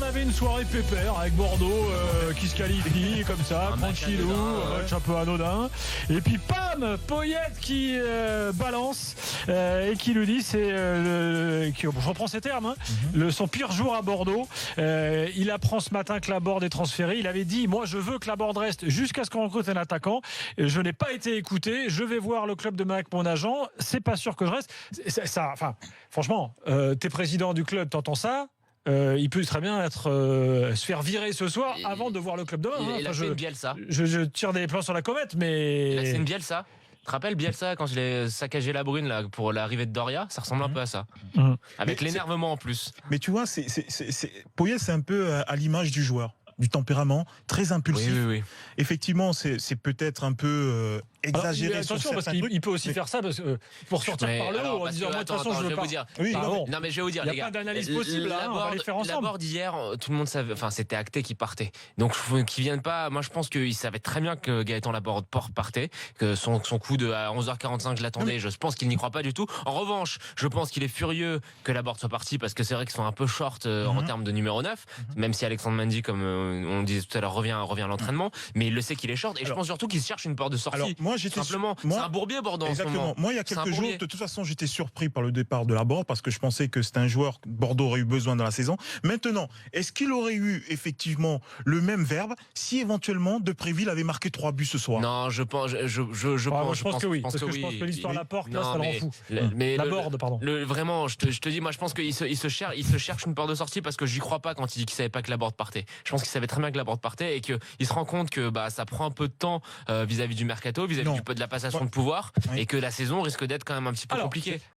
on avait une soirée pépère avec Bordeaux qui se qualifie comme ça, tranquillou, match un peu anodin. Et puis pam, Poyet qui balance et qui lui dit je reprends ces termes, son pire jour à Bordeaux. Il apprend ce matin que Laborde est transféré. Il avait dit, moi je veux que Laborde reste jusqu'à ce qu'on recrute un attaquant. Je n'ai pas été écouté. Je vais voir le club demain avec mon agent. C'est pas sûr que je reste. Franchement, t'es président du club, t'entends ça? Il peut très bien se faire virer ce soir avant de voir le club demain. Il a fait une Bielsa. Je tire des plans sur la comète, mais C'est une Bielsa. Tu te rappelles Bielsa quand je l'ai saccagé la brune là, pour l'arrivée de Doria? Ça ressemble un peu à ça. Avec l'énervement en plus. Mais tu vois, Poyet, c'est un peu à l'image du joueur, du tempérament, très impulsif. Oui. Effectivement, c'est peut-être un peu exagéré. Alors, attention, parce trucs, qu'il peut aussi faire ça pour sortir par le haut en disant moi de toute façon je veux pas. Non mais je vais vous dire, il n'y a pas d'analyse possible, on va les faire ensemble. Laborde hier, tout le monde savait, c'était acté qu'il partait. Donc qu'ils viennent pas, moi je pense qu'il savait très bien que Gaëtan Laborde partait, que son coup à 11h45 je l'attendais, je pense qu'il n'y croit pas du tout. En revanche, je pense qu'il est furieux que Laborde soit parti parce que c'est vrai qu'ils sont un peu short en termes de numéro 9, même si Alexandre Mendy, comme on disait tout à l'heure, revient à l'entraînement, mais il le sait qu'il est short et je pense surtout qu'il cherche une porte de sortie. Alors, moi, simplement, c'est un bourbier Bordeaux. Exactement. Moi, il y a quelques jours, de toute façon, j'étais surpris par le départ de Laborde parce que je pensais que c'était un joueur que Bordeaux aurait eu besoin dans la saison. Maintenant, est-ce qu'il aurait eu effectivement le même verbe si éventuellement Depréville avait marqué 3 buts ce soir? Non, je pense que oui. Parce que je pense que l'histoire Laporte, là, ça le rend fou. Laborde, pardon. Vraiment, je te dis, moi, je pense qu'il se cherche une porte de sortie parce que j'y crois pas quand il dit qu'il savait pas que Laborde partait. Je pense qu'il savait très bien que Laborde partait et qu'il se rend compte que ça prend un peu de temps vis-à-vis du mercato, vis-à-vis de la passation de pouvoir et que la saison risque d'être quand même un petit peu compliquée.